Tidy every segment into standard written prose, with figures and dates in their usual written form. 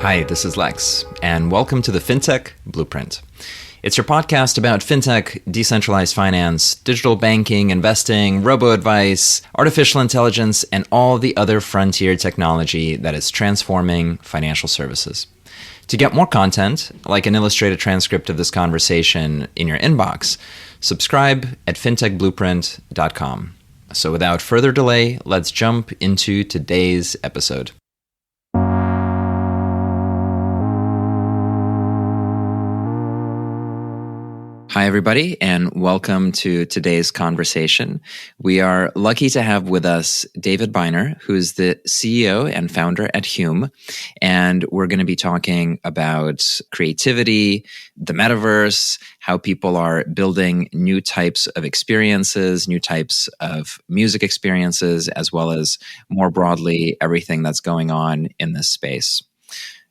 Hi, this is Lex, and welcome to the FinTech Blueprint. It's your podcast about fintech, decentralized finance, digital banking, investing, robo-advice, artificial intelligence, and all the other frontier technology that is transforming financial services. To get more content, like an illustrated transcript of this conversation in your inbox, subscribe at fintechblueprint.com. So without further delay, let's jump into today's episode. Hi, everybody, and welcome to today's conversation. We are lucky to have with us David Beiner, who's the CEO and founder at Hume. And we're going to be talking about creativity, the metaverse, how people are building new types of experiences, new types of music experiences, as well as more broadly, everything that's going on in this space.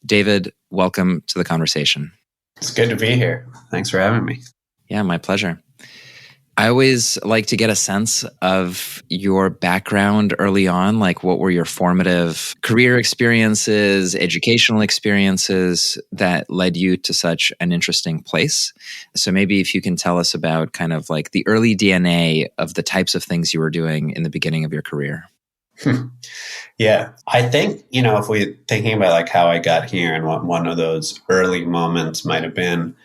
David, welcome to the conversation. It's good to be here. Thanks for having me. Yeah, my pleasure. I always like to get a sense of your background early on, like what were your formative career experiences, educational experiences that led you to such an interesting place. So maybe if you can tell us about kind of like the early DNA of the types of things you were doing in the beginning of your career. Yeah, I think, if we're thinking about like how I got here and what one of those early moments might have been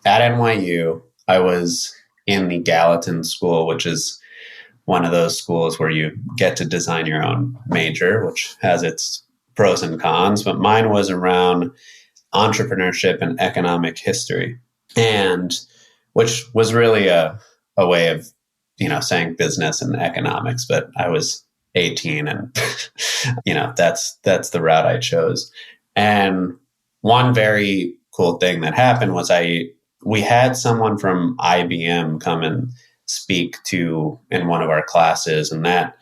at NYU, I was in the Gallatin School, which is one of those schools where you get to design your own major, which has its pros and cons. But mine was around entrepreneurship and economic history, and which was really a way of, saying business and economics. But I was 18 and, that's the route I chose. And one very cool thing that happened was we had someone from IBM come and speak in one of our classes, and that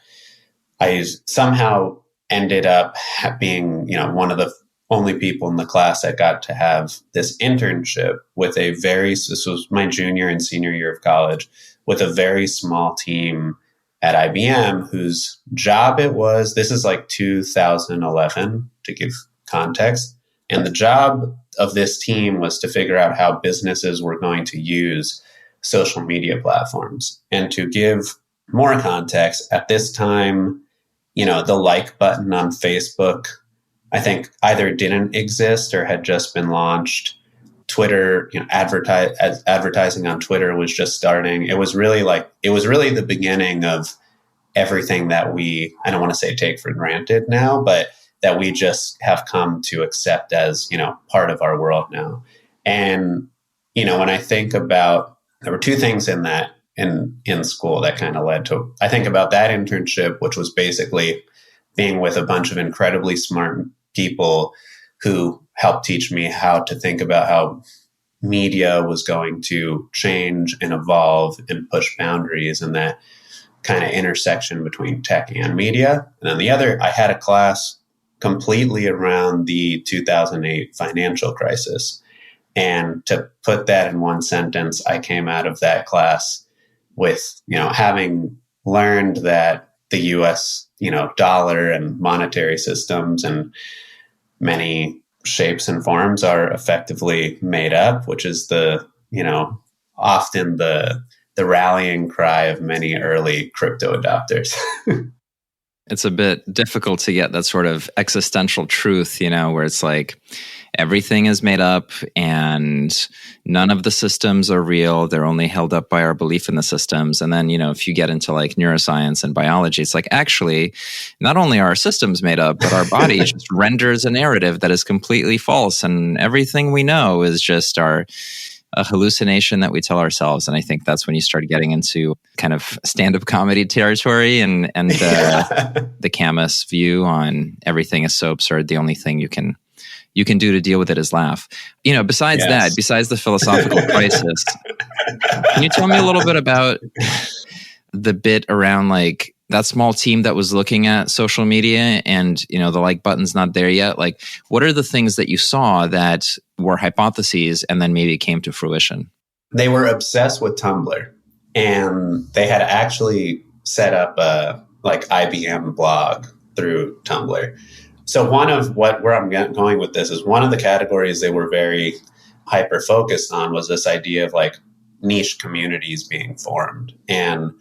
I somehow ended up being, one of the only people in the class that got to have this internship with this was my junior and senior year of college, with a very small team at IBM whose job it was, this is like 2011 to give context. And the job of this team was to figure out how businesses were going to use social media platforms. And to give more context, at this time, the like button on Facebook, I think either didn't exist or had just been launched. Twitter, advertising on Twitter was just starting. It was really the beginning of everything that I don't want to say take for granted now, but that we just have come to accept as, part of our world now. And, when I think about, there were two things in that, in school that kind of led to, I think about that internship, which was basically being with a bunch of incredibly smart people who helped teach me how to think about how media was going to change and evolve and push boundaries, and that kind of intersection between tech and media. And then the other, I had a class completely around the 2008 financial crisis. And to put that in one sentence, I came out of that class with, having learned that the US, dollar and monetary systems and many shapes and forms are effectively made up, which is often the rallying cry of many early crypto adopters. It's a bit difficult to get that sort of existential truth, where it's like everything is made up and none of the systems are real. They're only held up by our belief in the systems. And then, if you get into like neuroscience and biology, it's like actually not only are our systems made up, but our body just renders a narrative that is completely false. And everything we know is just a hallucination that we tell ourselves. And I think that's when you start getting into kind of stand-up comedy territory and the Camus view on everything is so absurd. The only thing you can do to deal with it is laugh. Besides that, besides the philosophical crisis, can you tell me a little bit about the bit around like that small team that was looking at social media and, the like button's not there yet? Like, what are the things that you saw that were hypotheses and then maybe came to fruition? They were obsessed with Tumblr, and they had actually set up a IBM blog through Tumblr. So one of where I'm going with this is one of the categories they were very hyper focused on was this idea of like niche communities being formed. And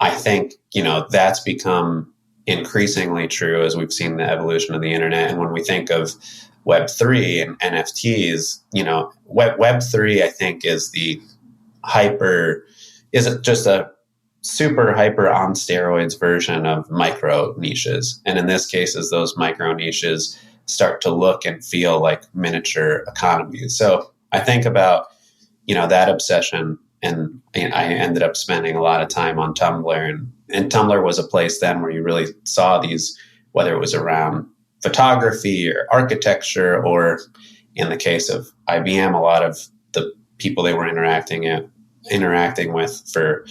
I think, that's become increasingly true as we've seen the evolution of the internet. And when we think of Web3 and NFTs, Web3, I think, is just a super hyper on steroids version of micro niches. And in this case, as those micro niches start to look and feel like miniature economies. So I think about, that obsession, and I ended up spending a lot of time on Tumblr, and Tumblr was a place then where you really saw these, whether it was around photography or architecture, or in the case of IBM, a lot of the people they were interacting with for,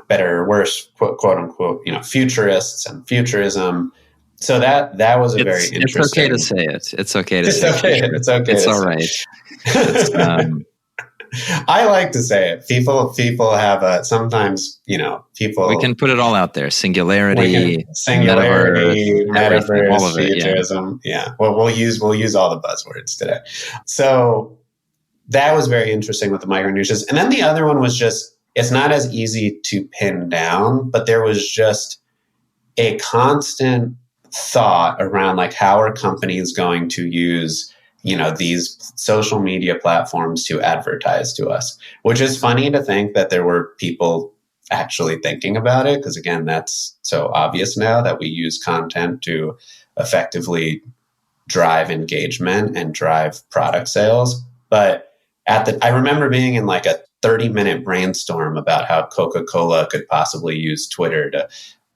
better or worse, quote unquote, futurists and futurism. So that was a very interesting. It's okay to say it. It's okay to say it. It's okay. It's all right. I like to say it. People have sometimes, people. We can put it all out there. Singularity, metaverse, all of it, futurism. Yeah. Well, we'll use all the buzzwords today. So that was very interesting with the micro niches. And then the other one was just, it's not as easy to pin down, but there was just a constant thought around like, how are companies going to use, these social media platforms to advertise to us, which is funny to think that there were people actually thinking about it. Because again, that's so obvious now that we use content to effectively drive engagement and drive product sales. But I remember being in like a 30-minute brainstorm about how Coca-Cola could possibly use Twitter to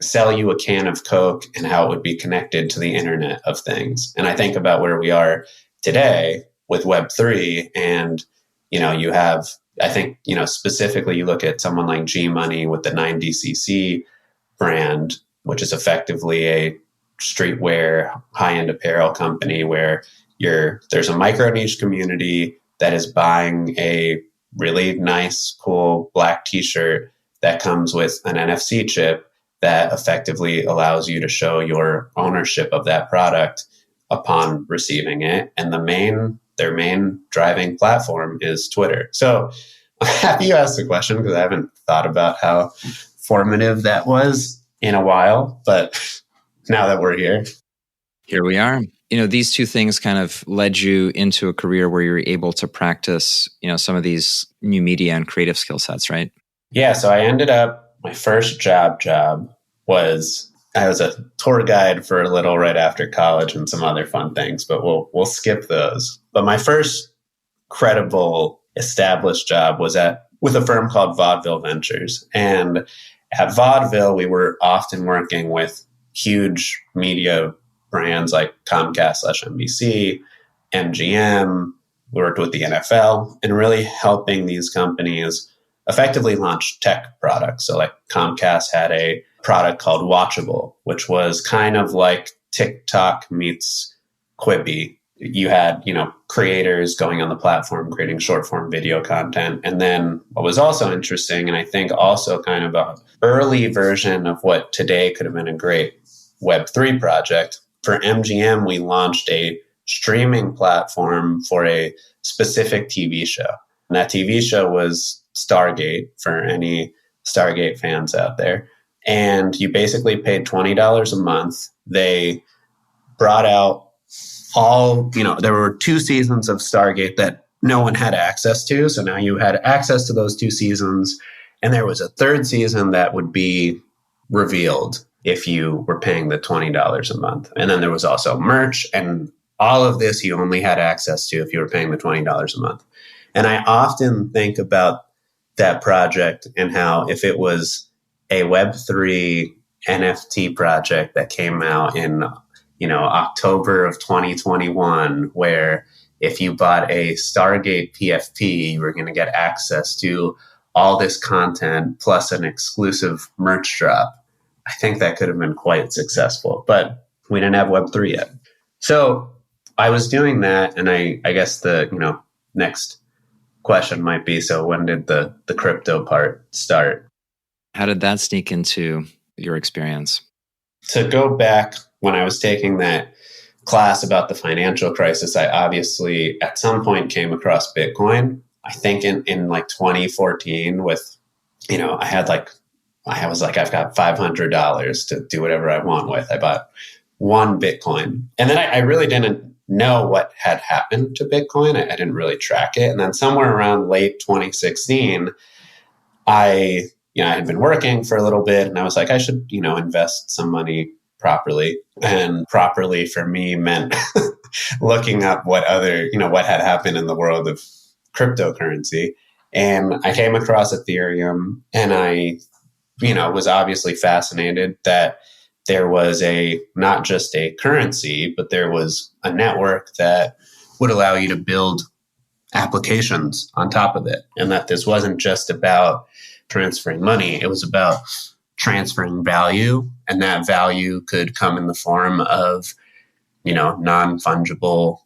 sell you a can of Coke and how it would be connected to the Internet of Things. And I think about where we are today with Web3, and, you have, I think, specifically you look at someone like G Money with the 9DCC brand, which is effectively a streetwear high-end apparel company where there's a micro niche community that is buying a really nice, cool black t-shirt that comes with an NFC chip that effectively allows you to show your ownership of that product upon receiving it. And their main driving platform is Twitter. So I'm happy you asked the question, because I haven't thought about how formative that was in a while. But now that we're here we are. These two things kind of led you into a career where you're able to practice, some of these new media and creative skill sets, right? Yeah. So I ended up, my first job was, I was a tour guide for a little right after college and some other fun things, but we'll skip those. But my first credible established job was with a firm called Vaudeville Ventures. And at Vaudeville, we were often working with huge media brands like Comcast / NBC, MGM. We worked with the NFL, and really helping these companies effectively launch tech products. So like Comcast had a product called Watchable, which was kind of like TikTok meets Quibi. You had, creators going on the platform, creating short form video content. And then what was also interesting, and I think also kind of an early version of what today could have been a great Web3 project, for MGM, we launched a streaming platform for a specific TV show. And that TV show was Stargate, for any Stargate fans out there. And you basically paid $20 a month. They brought out there were 2 seasons of Stargate that no one had access to. So now you had access to those 2 seasons. And there was a 3rd season that would be revealed if you were paying the $20 a month. And then there was also merch, and all of this you only had access to if you were paying the $20 a month. And I often think about that project and how if it was a Web3 NFT project that came out in, October of 2021, where if you bought a Stargate PFP, you were going to get access to all this content plus an exclusive merch drop. I think that could have been quite successful, but we didn't have Web3 yet. So I was doing that, and I guess the next question might be, so when did the crypto part start? How did that sneak into your experience? To go back, when I was taking that class about the financial crisis, I obviously at some point came across Bitcoin. I think in like 2014 with, I was like, I've got $500 to do whatever I want with. I bought one Bitcoin. And then I really didn't know what had happened to Bitcoin. I didn't really track it. And then somewhere around late 2016, I had been working for a little bit and I was like, I should, invest some money properly. And properly for me meant looking up what had happened in the world of cryptocurrency. And I came across Ethereum and I, was obviously fascinated that there was not just a currency, but there was a network that would allow you to build applications on top of it. And that this wasn't just about transferring money, it was about transferring value. And that value could come in the form of, non-fungible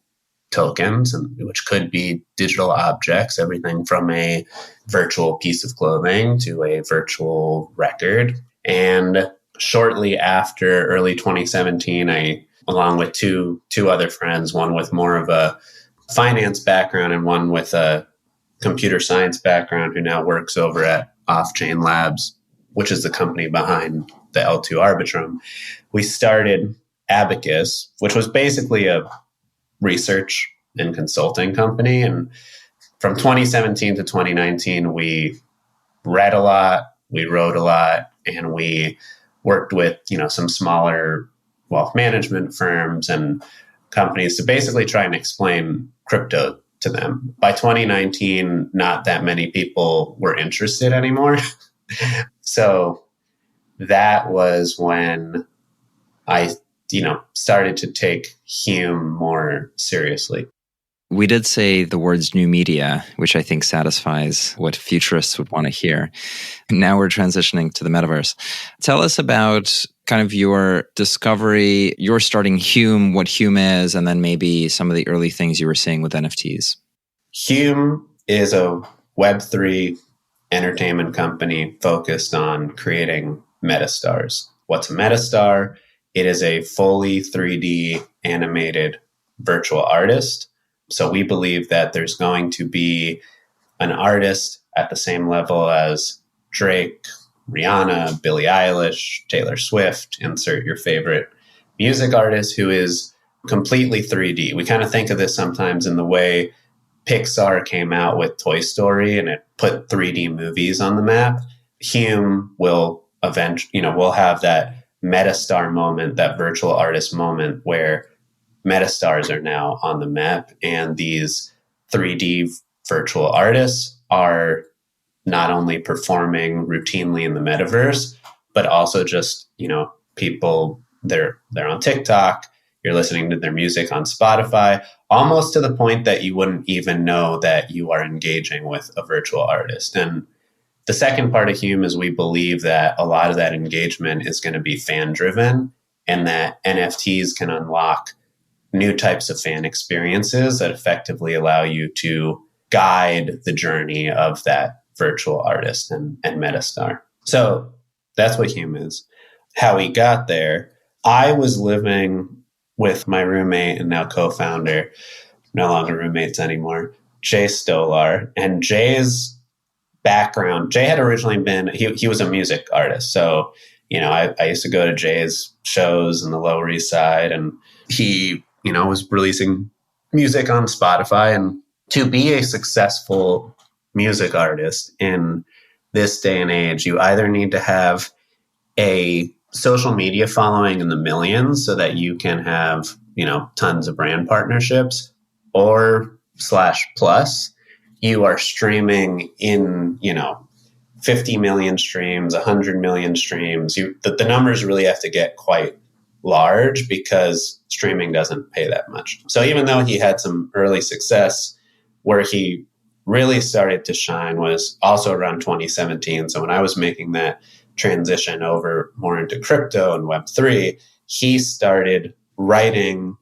tokens, which could be digital objects, everything from a virtual piece of clothing to a virtual record. And shortly after early 2017, I, along with two other friends, one with more of a finance background and one with a computer science background who now works over at Off-Chain Labs, which is the company behind the L2 Arbitrum, we started Abacus, which was basically a research and consulting company. And from 2017 to 2019, we read a lot, we wrote a lot, and we worked with, some smaller wealth management firms and companies to basically try and explain crypto to them. By 2019, not that many people were interested anymore. So that was when I, started to take Hume more seriously. We did say the words new media, which I think satisfies what futurists would want to hear. Now we're transitioning to the metaverse. Tell us about kind of your discovery, your starting Hume, what Hume is, and then maybe some of the early things you were seeing with NFTs. Hume is a Web3 entertainment company focused on creating metastars. What's a metastar? It is a fully 3D animated virtual artist. So we believe that there's going to be an artist at the same level as Drake, Rihanna, Billie Eilish, Taylor Swift, insert your favorite music artist, who is completely 3D. We kind of think of this sometimes in the way Pixar came out with Toy Story and it put 3D movies on the map. Hume will we'll have that metastar moment, that virtual artist moment where metastars are now on the map, and these 3D virtual artists are not only performing routinely in the metaverse, but also just, people, they're on TikTok, you're listening to their music on Spotify, almost to the point that you wouldn't even know that you are engaging with a virtual artist. And the second part of Hume is we believe that a lot of that engagement is going to be fan driven, and that NFTs can unlock new types of fan experiences that effectively allow you to guide the journey of that virtual artist and metastar. So that's what Hume is. How we got there, I was living with my roommate and now co-founder, no longer roommates anymore, Jay Stolar. And Jay's background, Jay had originally been, he was a music artist. So, I used to go to Jay's shows in the Lower East Side, and he was releasing music on Spotify. And to be a successful music artist in this day and age, you either need to have a social media following in the millions so that you can have, tons of brand partnerships, or /plus, you are streaming in, 50 million streams, 100 million streams. The numbers really have to get quite large because streaming doesn't pay that much. So even though he had some early success, where he really started to shine was also around 2017. So when I was making that transition over more into crypto and Web3, he started writing,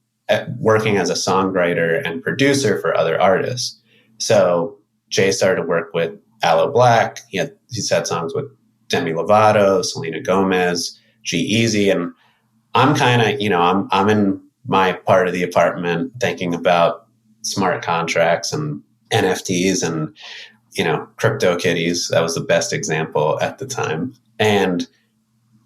working as a songwriter and producer for other artists. So Jay started to work with Aloe Black. He's had songs with Demi Lovato, Selena Gomez, G-Eazy, and I'm kind of, I'm in my part of the apartment thinking about smart contracts and NFTs and, crypto kitties. That was the best example at the time. And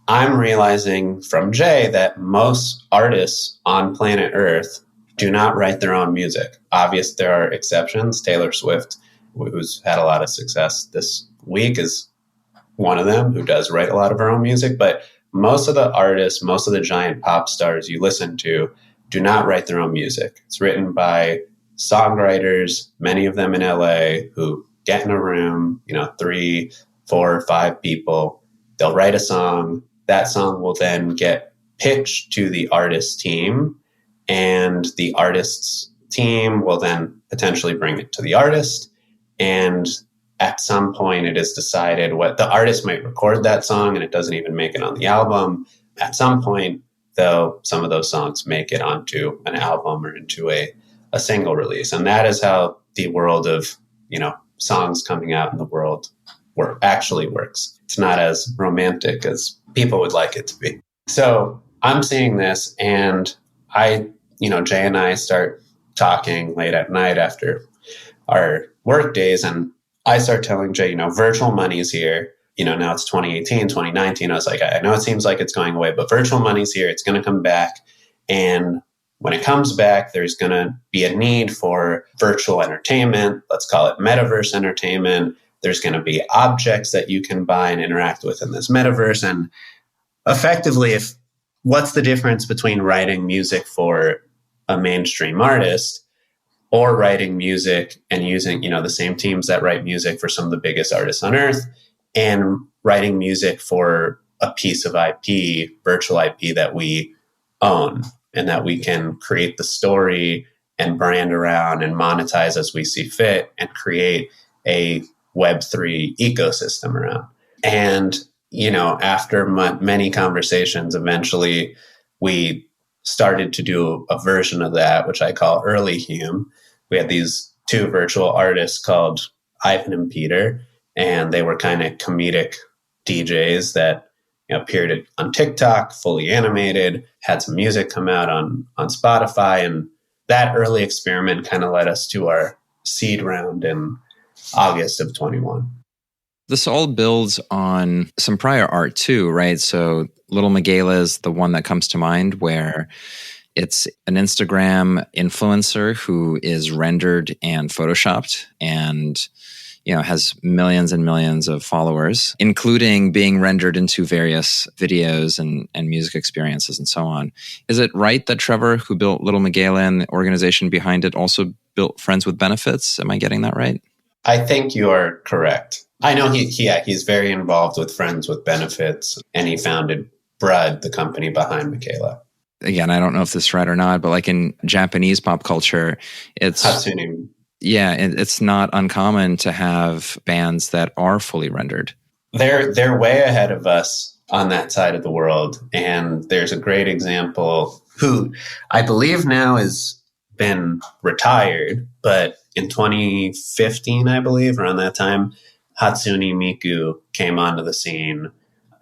I'm realizing from Jay that most artists on planet Earth do not write their own music. Obvious, there are exceptions. Taylor Swift, who's had a lot of success this week, is one of them who does write a lot of her own music. But most of the artists, most of the giant pop stars you listen to do not write their own music. It's written by songwriters, many of them in LA, who get in a room, 3, 4, 5 people. They'll write a song. That song will then get pitched to the artist team, and the artist's team will then potentially bring it to the artist. And at some point, it is decided what the artist might record that song and it doesn't even make it on the album. At some point, though, some of those songs make it onto an album or into a single release. And that is how the world of, songs coming out in the world actually works. It's not as romantic as people would like it to be. So I'm seeing this, and Jay and I start talking late at night after our work days, and I start telling Jay, virtual money's here. Now it's 2018, 2019. I was like, I know it seems like it's going away, but virtual money's here. It's going to come back. And when it comes back, there's going to be a need for virtual entertainment. Let's call it metaverse entertainment. There's going to be objects that you can buy and interact with in this metaverse. And effectively, what's the difference between writing music for a mainstream artist or writing music and using, the same teams that write music for some of the biggest artists on earth, and writing music for a piece of IP, virtual IP that we own and that we can create the story and brand around and monetize as we see fit and create a Web3 ecosystem around. And, after many conversations, eventually we started to do a version of that, which I call early Hume. We had these 2 virtual artists called Ivan and Peter, and they were kind of comedic DJs that appeared on TikTok, fully animated, had some music come out on Spotify. And that early experiment kind of led us to our seed round in August of 21. This all builds on some prior art too, right? So Little Michaela is the one that comes to mind, where it's an Instagram influencer who is rendered and photoshopped and has millions and millions of followers, including being rendered into various videos and music experiences and so on. Is it right that Trevor, who built Little Michaela and the organization behind it, also built Friends with Benefits? Am I getting that right? I think you are correct. I know he's very involved with Friends with Benefits, and he founded Brud, the company behind Michaela. Again, I don't know if this is right or not, but like in Japanese pop culture, it's Hatsune. Yeah, it's not uncommon to have bands that are fully rendered. They're way ahead of us on that side of the world. And there's a great example who I believe now has been retired, but in 2015, I believe, around that time, Hatsune Miku came onto the scene,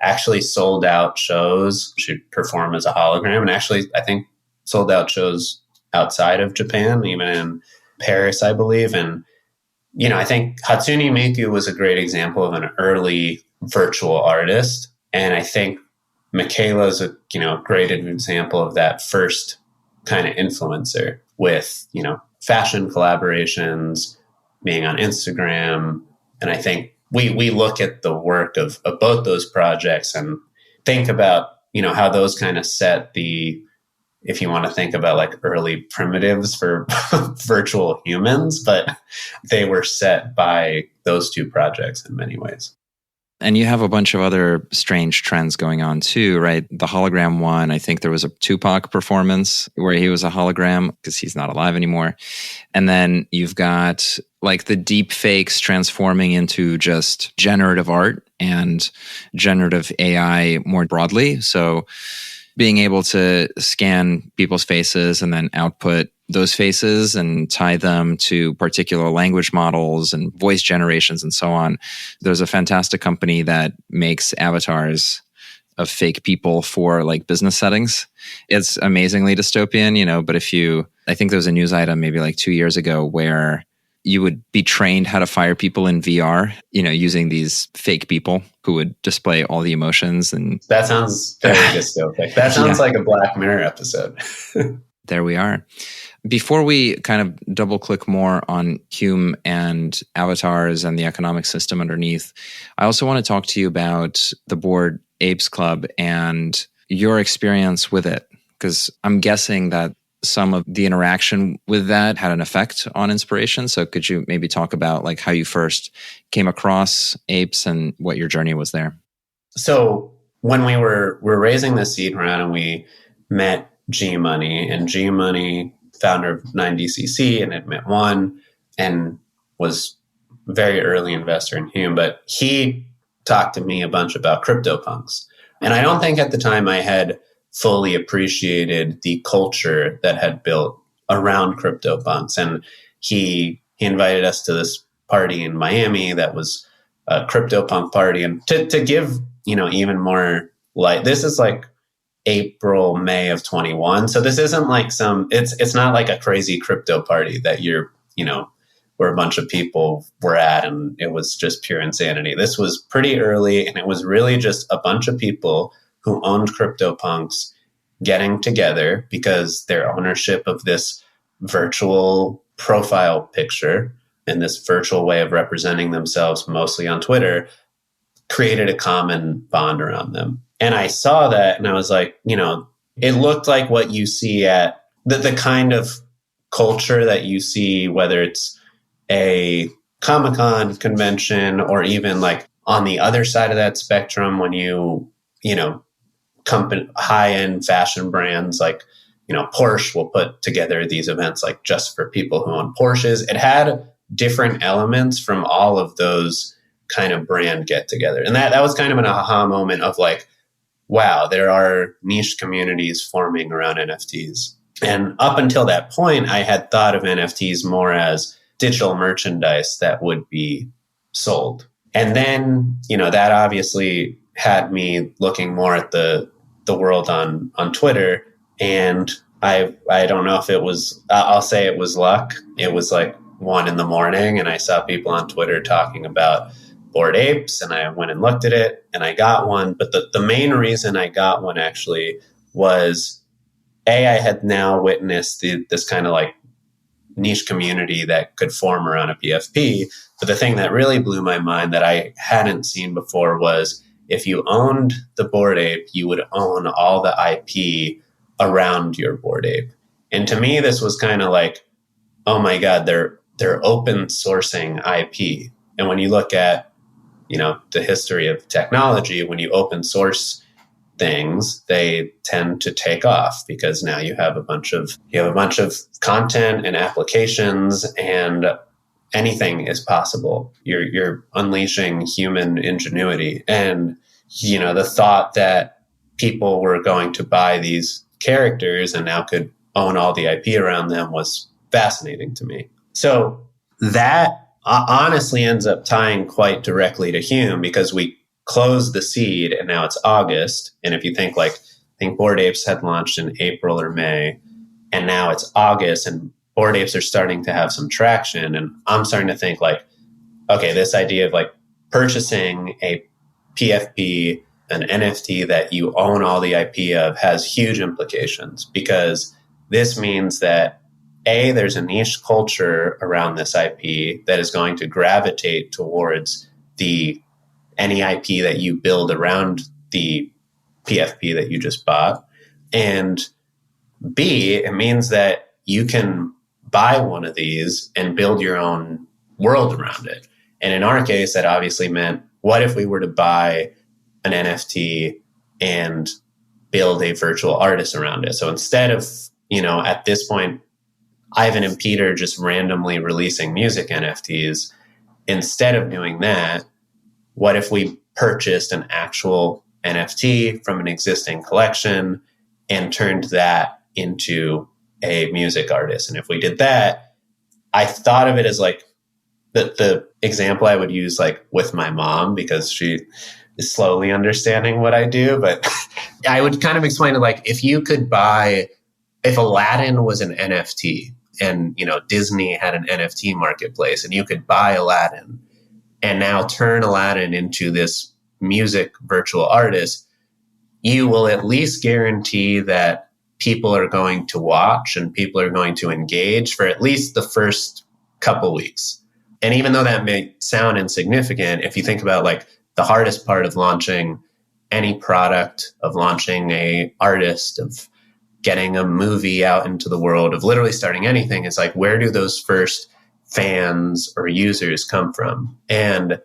actually sold out shows, should perform as a hologram, and actually, I think, sold out shows outside of Japan, even in Paris, I believe. And, I think Hatsune Miku was a great example of an early virtual artist. And I think Michaela is a, great example of that first kind of influencer with, fashion collaborations, being on Instagram. And I think we look at the work of both those projects and think about, how those kind of set the, if you want to think about like early primitives for virtual humans, but they were set by those 2 projects in many ways. And you have a bunch of other strange trends going on too, right? The hologram one, I think there was a Tupac performance where he was a hologram because he's not alive anymore. And then you've got like the deep fakes transforming into just generative art and generative AI more broadly. So being able to scan people's faces and then output those faces and tie them to particular language models and voice generations and so on. There's a fantastic company that makes avatars of fake people for like business settings. It's amazingly dystopian, but I think there was a news item maybe like 2 years ago where you would be trained how to fire people in VR, using these fake people who would display all the emotions. And that sounds very dystopic. That sounds like a Black Mirror episode. There we are. Before we kind of double click more on Hume and avatars and the economic system underneath, I also want to talk to you about the Bored Apes Club and your experience with it, because I'm guessing that some of the interaction with that had an effect on inspiration. So could you maybe talk about like how you first came across apes and what your journey was there? So when we were raising the seed round and we met G Money, and G Money, founder of 9DCC and Admit One, and was a very early investor in Hume, but he talked to me a bunch about CryptoPunks. And I don't think at the time I had fully appreciated the culture that had built around CryptoPunks. And he invited us to this party in Miami that was a CryptoPunk party. And to give, even more light, this is like April, May of 21. So this isn't like it's not like a crazy crypto party that where a bunch of people were at and it was just pure insanity. This was pretty early, and it was really just a bunch of people who owned CryptoPunks getting together because their ownership of this virtual profile picture and this virtual way of representing themselves, mostly on Twitter, created a common bond around them. And I saw that and I was like, it looked like what you see at the kind of culture that you see, whether it's a Comic-Con convention or even like on the other side of that spectrum, when high-end fashion brands like, Porsche will put together these events like just for people who own Porsches. It had different elements from all of those kind of brand get-together. And that was kind of an aha moment of like, wow, there are niche communities forming around NFTs. And up until that point, I had thought of NFTs more as digital merchandise that would be sold. And then, that obviously had me looking more at the world on Twitter. And I don't know if it was, I'll say it was luck. It was like 1 a.m. and I saw people on Twitter talking about Bored Apes, and I went and looked at it and I got one. But the main reason I got one actually was, I had now witnessed this kind of like niche community that could form around a PFP. But the thing that really blew my mind that I hadn't seen before was, if you owned the Bored Ape, you would own all the IP around your Bored Ape. And to me, this was kind of like, oh my God, they're open sourcing IP. And when you look at, the history of technology, when you open source things, they tend to take off because now you have a bunch of content and applications, and anything is possible. You're unleashing human ingenuity. And, the thought that people were going to buy these characters and now could own all the IP around them was fascinating to me. So that honestly ends up tying quite directly to Hume, because we closed the seed and now it's August. And if you think I think Bored Apes had launched in April or May, and now it's August and Bored Apes are starting to have some traction. And I'm starting to think like, okay, this idea of like purchasing a PFP, an NFT that you own all the IP of, has huge implications, because this means that there's a niche culture around this IP that is going to gravitate towards any IP that you build around the PFP that you just bought. And B, it means that you can buy one of these and build your own world around it. And in our case, that obviously meant, what if we were to buy an NFT and build a virtual artist around it? So instead of, at this point, Ivan and Peter just randomly releasing music NFTs, instead of doing that, what if we purchased an actual NFT from an existing collection and turned that into a music artist? And if we did that, I thought of it as like the example I would use like with my mom, because she is slowly understanding what I do. But I would kind of explain it like if Aladdin was an NFT and, Disney had an NFT marketplace and you could buy Aladdin and now turn Aladdin into this music virtual artist, you will at least guarantee that people are going to watch and people are going to engage for at least the first couple weeks. And even though that may sound insignificant, if you think about like the hardest part of launching any product, of launching a artist, of getting a movie out into the world, of literally starting anything, is like, where do those first fans or users come from? And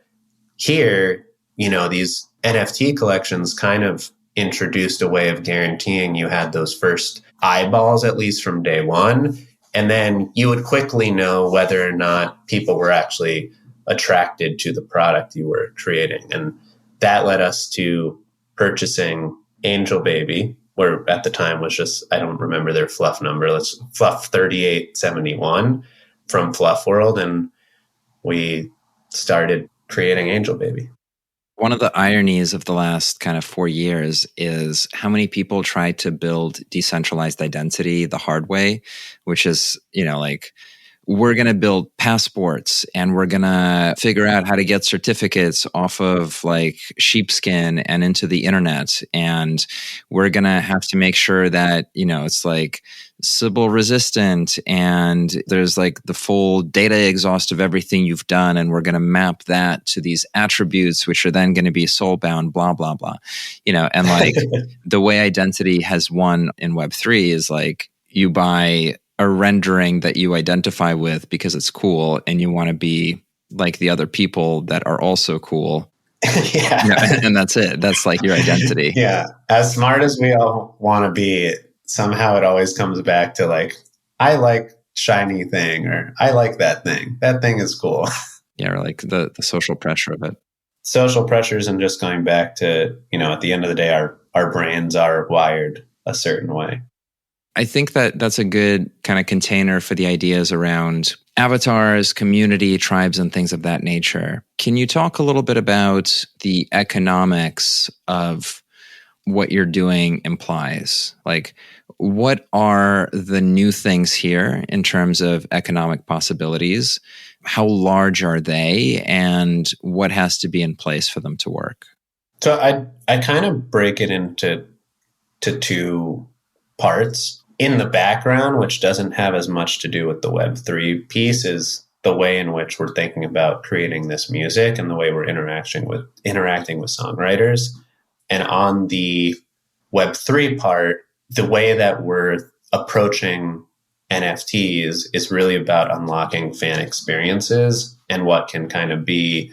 here, these NFT collections kind of introduced a way of guaranteeing you had those first eyeballs, at least from day one. And then you would quickly know whether or not people were actually attracted to the product you were creating. And that led us to purchasing Angel Baby, where at the time was just, I don't remember their fluff number. Let's fluff 3871 from Fluff World. And we started creating Angel Baby. One of the ironies of the last kind of 4 years is how many people try to build decentralized identity the hard way, which is, like, we're going to build passports and we're going to figure out how to get certificates off of like sheepskin and into the internet. And we're going to have to make sure that, it's like Sybil resistant and there's like the full data exhaust of everything you've done. And we're going to map that to these attributes, which are then going to be soul bound, blah, blah, blah, and like the way identity has won in Web3 is like you buy a rendering that you identify with because it's cool and you want to be like the other people that are also cool. Yeah. And that's it. That's like your identity. Yeah. As smart as we all want to be, somehow it always comes back to like, I like shiny thing, or I like that thing. That thing is cool. Yeah. Or like the social pressure of it. Social pressures, and just going back to, at the end of the day, our brains are wired a certain way. I think that that's a good kind of container for the ideas around avatars, community, tribes, and things of that nature. Can you talk a little bit about the economics of what you're doing implies? Like, what are the new things here in terms of economic possibilities? How large are they, and what has to be in place for them to work? So I kind of break it into two parts. In the background, which doesn't have as much to do with the Web3 piece, is the way in which we're thinking about creating this music and the way we're interacting with songwriters. And on the Web3 part, the way that we're approaching NFTs is really about unlocking fan experiences and what can kind of be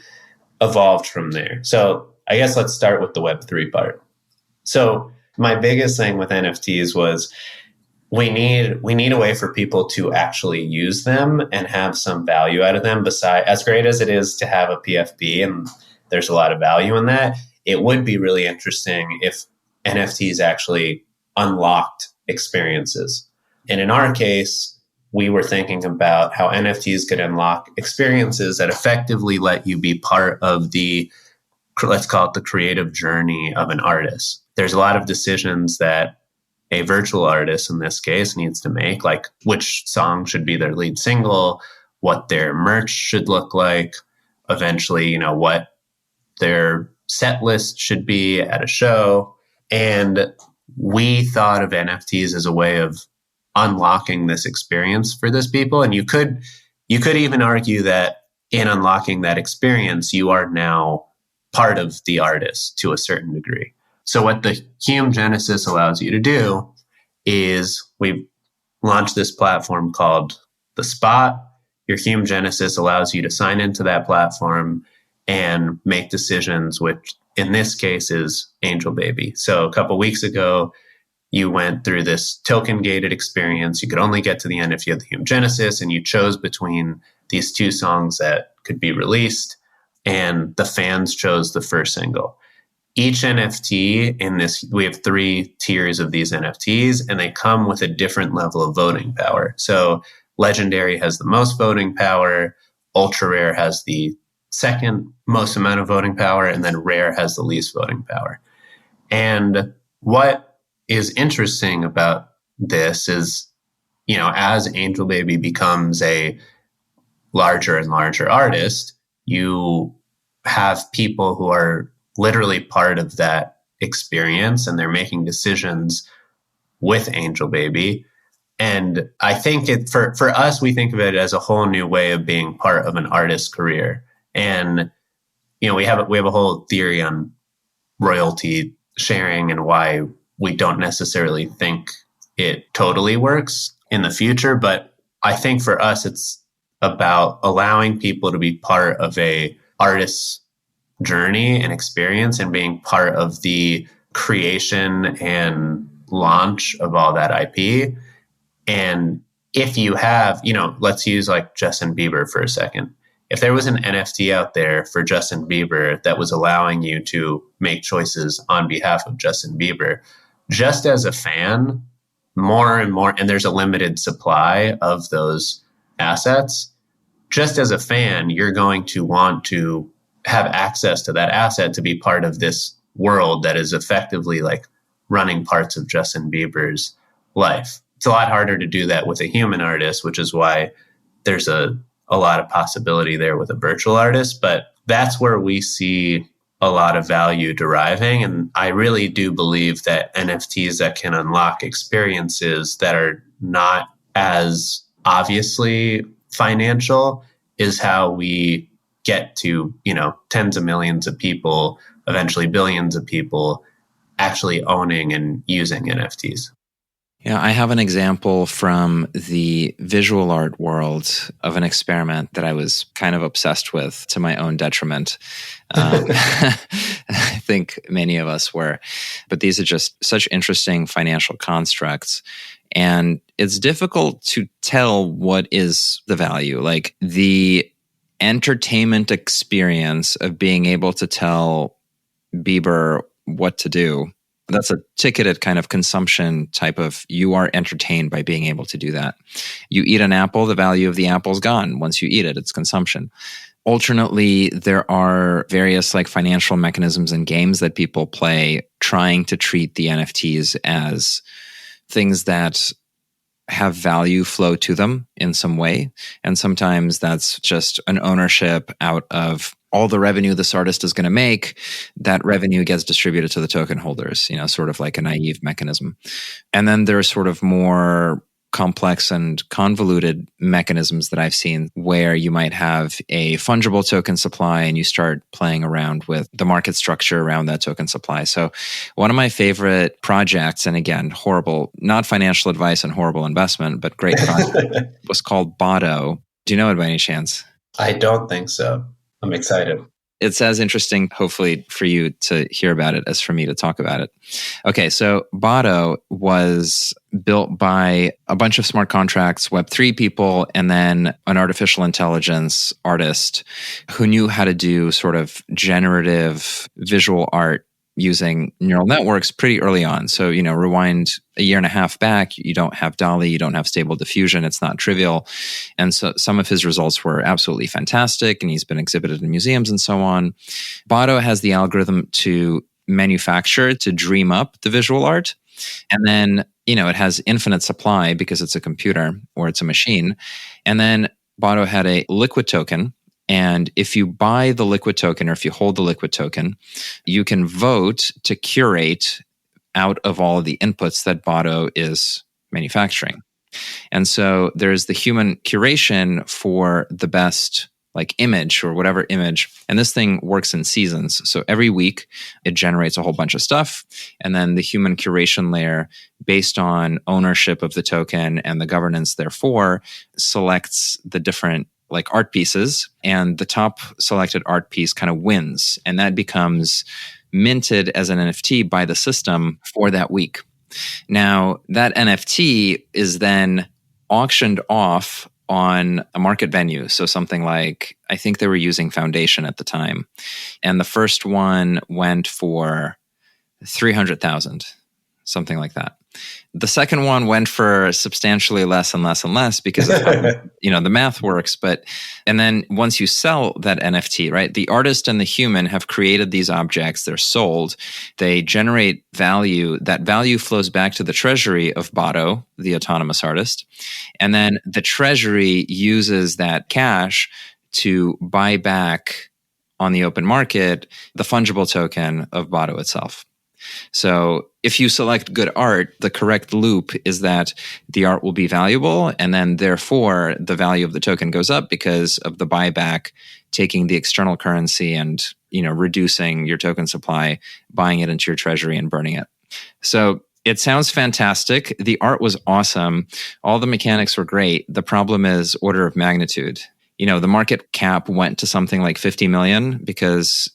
evolved from there. So I guess let's start with the Web3 part. So my biggest thing with NFTs was we need a way for people to actually use them and have some value out of them. Besides, as great as it is to have a PFP, and there's a lot of value in that, it would be really interesting if NFTs actually unlocked experiences. And in our case, we were thinking about how NFTs could unlock experiences that effectively let you be part of the, let's call it the creative journey of an artist. There's a lot of decisions that a virtual artist in this case needs to make, like which song should be their lead single, what their merch should look like, eventually, what their set list should be at a show. And we thought of NFTs as a way of unlocking this experience for those people. And you could even argue that in unlocking that experience, you are now part of the artist to a certain degree. So what the Hume Genesis allows you to do is we've launched this platform called The Spot. Your Hume Genesis allows you to sign into that platform and make decisions, which in this case is Angel Baby. So a couple of weeks ago, you went through this token-gated experience. You could only get to the end if you had the Hume Genesis, and you chose between these two songs that could be released, and the fans chose the first single. Each NFT in this, we have 3 tiers of these NFTs, and they come with a different level of voting power. So Legendary has the most voting power, Ultra Rare has the second most amount of voting power, and then rare has the least voting power. And what is interesting about this is, as Angel Baby becomes a larger and larger artist, you have people who are literally part of that experience, and they're making decisions with Angel Baby. And I think for us, we think of it as a whole new way of being part of an artist's career. And we have a whole theory on royalty sharing and why we don't necessarily think it totally works in the future. But I think for us, it's about allowing people to be part of a artist's journey and experience and being part of the creation and launch of all that IP. And if you have, let's use like Justin Bieber for a second. If there was an NFT out there for Justin Bieber that was allowing you to make choices on behalf of Justin Bieber, just as a fan, more and more, and there's a limited supply of those assets, just as a fan, you're going to want to have access to that asset to be part of this world that is effectively like running parts of Justin Bieber's life. It's a lot harder to do that with a human artist, which is why there's a lot of possibility there with a virtual artist. But that's where we see a lot of value deriving. And I really do believe that NFTs that can unlock experiences that are not as obviously financial is how we get to, tens of millions of people, eventually billions of people actually owning and using NFTs. Yeah, I have an example from the visual art world of an experiment that I was kind of obsessed with to my own detriment. I think many of us were. But these are just such interesting financial constructs. And it's difficult to tell what is the value. Like the entertainment experience of being able to tell Bieber what to do. That's a ticketed kind of consumption type of, you are entertained by being able to do that. You eat an apple, the value of the apple's gone. Once you eat it, it's consumption. Alternately, there are various like financial mechanisms and games that people play trying to treat the NFTs as things that have value flow to them in some way. And sometimes that's just an ownership out of all the revenue this artist is going to make. That revenue gets distributed to the token holders, sort of like a naive mechanism. And then there's sort of more complex and convoluted mechanisms that I've seen where you might have a fungible token supply and you start playing around with the market structure around that token supply. So one of my favorite projects, and again, horrible, not financial advice and horrible investment, but great project, was called Botto. Do you know it by any chance? I don't think so. I'm excited. It's as interesting, hopefully, for you to hear about it as for me to talk about it. Okay, so Botto was built by a bunch of smart contracts, Web3 people, and then an artificial intelligence artist who knew how to do sort of generative visual art using neural networks pretty early on. So, rewind a year and a half back, you don't have DALL-E, you don't have Stable Diffusion, it's not trivial. And so some of his results were absolutely fantastic, and he's been exhibited in museums and so on. Botto has the algorithm to manufacture, to dream up the visual art. And then, it has infinite supply because it's a computer or it's a machine. And then Botto had a liquid token. And if you buy the liquid token or if you hold the liquid token, you can vote to curate out of all of the inputs that Botto is manufacturing. And so there's the human curation for the best like image or whatever image. And this thing works in seasons. So every week it generates a whole bunch of stuff. And then the human curation layer, based on ownership of the token and the governance therefore, selects the different like art pieces, and the top selected art piece kind of wins. And that becomes minted as an NFT by the system for that week. Now, that NFT is then auctioned off on a market venue. So something like, I think they were using Foundation at the time. And the first one went for 300,000, something like that. the second one went for substantially less and less and less because of how, the math works. And then once you sell that NFT, right, the artist and the human have created these objects. They're sold. They generate value. That value flows back to the treasury of Bado, the autonomous artist. And then the treasury uses that cash to buy back on the open market the fungible token of Bado itself. So if you select good art, the correct loop is that the art will be valuable, and then therefore the value of the token goes up because of the buyback, taking the external currency and reducing your token supply, buying it into your treasury and burning it. So it sounds fantastic. The art was awesome. All the mechanics were great. The problem is order of magnitude. The market cap went to something like 50 million because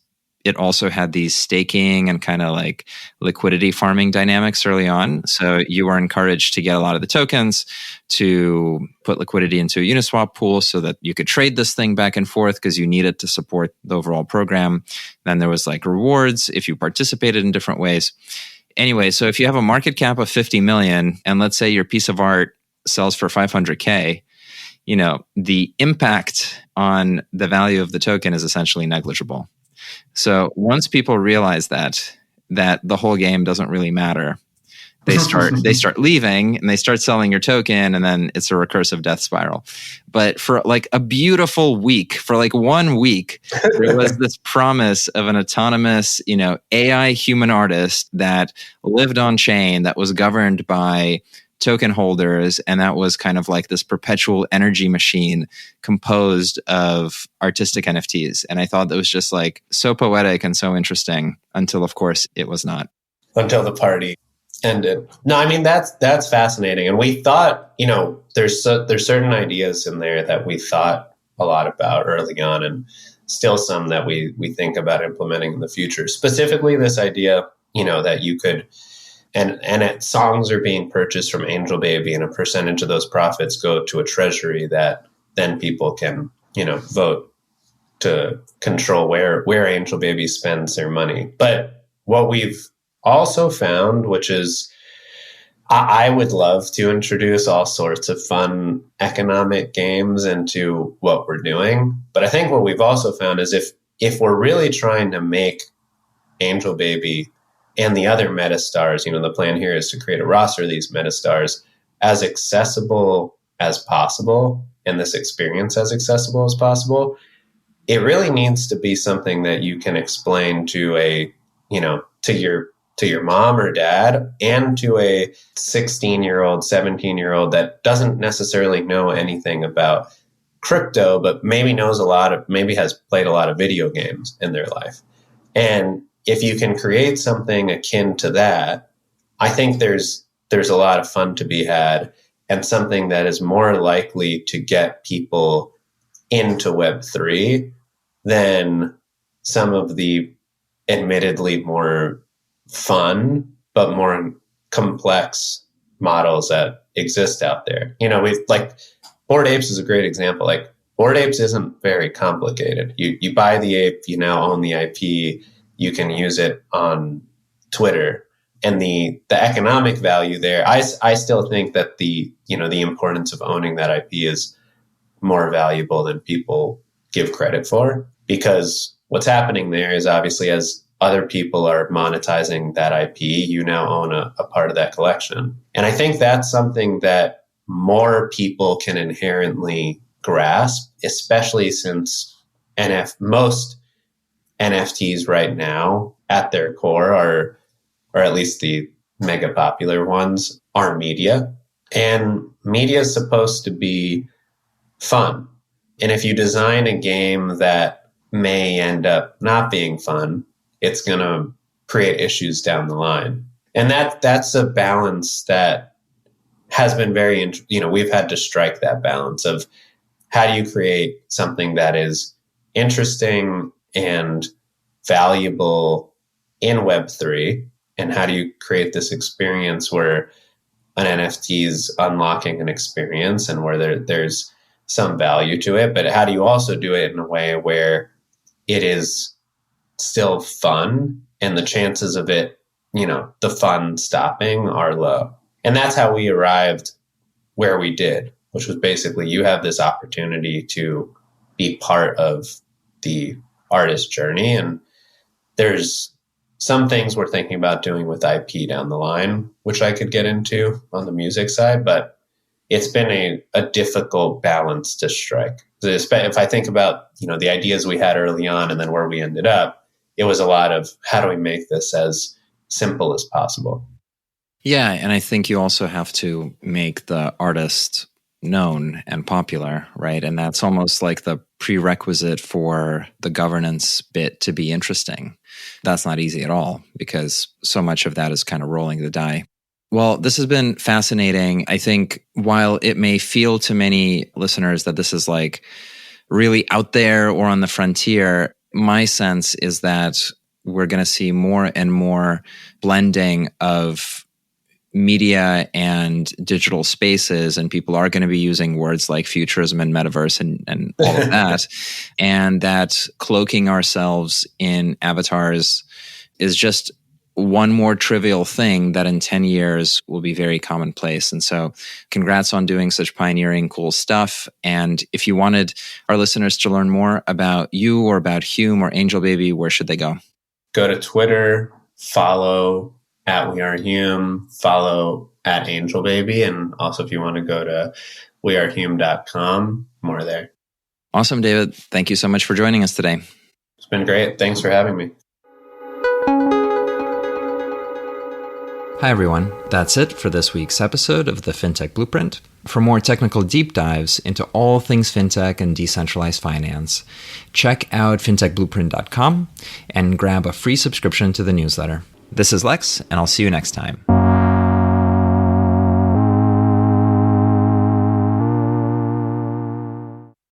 it also had these staking and kind of like liquidity farming dynamics early on. So you were encouraged to get a lot of the tokens to put liquidity into a Uniswap pool so that you could trade this thing back and forth because you need it to support the overall program. Then there was like rewards if you participated in different ways. Anyway, so if you have a market cap of 50 million and let's say your piece of art sells for 500K, the impact on the value of the token is essentially negligible. So once people realize that the whole game doesn't really matter, they start leaving and they start selling your token, and then it's a recursive death spiral. But for like a beautiful week, for like 1 week, there was this promise of an autonomous, AI human artist that lived on chain, that was governed by token holders, and that was kind of like this perpetual energy machine composed of artistic NFTs. And I thought that was just like so poetic and so interesting until, of course, it was not. Until the party ended. No, I mean, that's fascinating. And we thought, there's certain ideas in there that we thought a lot about early on, and still some that we think about implementing in the future. Specifically this idea, that you could, and songs are being purchased from Angel Baby, and a percentage of those profits go to a treasury that then people can, vote to control where Angel Baby spends their money. But what we've also found, which is, I would love to introduce all sorts of fun economic games into what we're doing. But I think what we've also found is if we're really trying to make Angel Baby and the other metastars, the plan here is to create a roster of these metastars as accessible as possible, and this experience as accessible as possible. It really needs to be something that you can explain to to your mom or dad, and to a 16-year-old, 17-year-old that doesn't necessarily know anything about crypto, but maybe maybe has played a lot of video games in their life. And if you can create something akin to that, I think there's a lot of fun to be had, and something that is more likely to get people into Web3 than some of the admittedly more fun but more complex models that exist out there. We've Bored Apes is a great example. Like, Bored Apes isn't very complicated. You buy the ape, you now own the IP. You can use it on Twitter, and the economic value there. I still think that the importance of owning that IP is more valuable than people give credit for, because what's happening there is, obviously, as other people are monetizing that IP, you now own a part of that collection. And I think that's something that more people can inherently grasp, especially since most NFTs right now at their core are, or at least the mega popular ones, are media. And media is supposed to be fun. And if you design a game that may end up not being fun, it's going to create issues down the line. And that's a balance that has been we've had to strike that balance of how do you create something that is interesting and valuable in Web3, and how do you create this experience where an NFT is unlocking an experience and where there's some value to it, but how do you also do it in a way where it is still fun and the chances of it, the fun stopping are low. And that's how we arrived where we did, which was basically you have this opportunity to be part of the artist journey. And there's some things we're thinking about doing with IP down the line, which I could get into on the music side, but it's been a difficult balance to strike. If I think about, the ideas we had early on and then where we ended up, it was a lot of how do we make this as simple as possible? Yeah, and I think you also have to make the artist known and popular, right? And that's almost like the prerequisite for the governance bit to be interesting. That's not easy at all because so much of that is kind of rolling the die. Well, this has been fascinating. I think while it may feel to many listeners that this is like really out there or on the frontier, my sense is that we're going to see more and more blending of media and digital spaces, and people are going to be using words like futurism and metaverse and all of that. And that cloaking ourselves in avatars is just one more trivial thing that in 10 years will be very commonplace. And so congrats on doing such pioneering, cool stuff. And if you wanted our listeners to learn more about you or about Hume or Angel Baby, where should they go? Go to Twitter, follow @WeAreHume, follow @AngelBaby, and also if you want to go to wearehume.com, more there. Awesome, David. Thank you so much for joining us today. It's been great. Thanks for having me. Hi, everyone. That's it for this week's episode of the FinTech Blueprint. For more technical deep dives into all things fintech and decentralized finance, check out fintechblueprint.com and grab a free subscription to the newsletter. This is Lex, and I'll see you next time.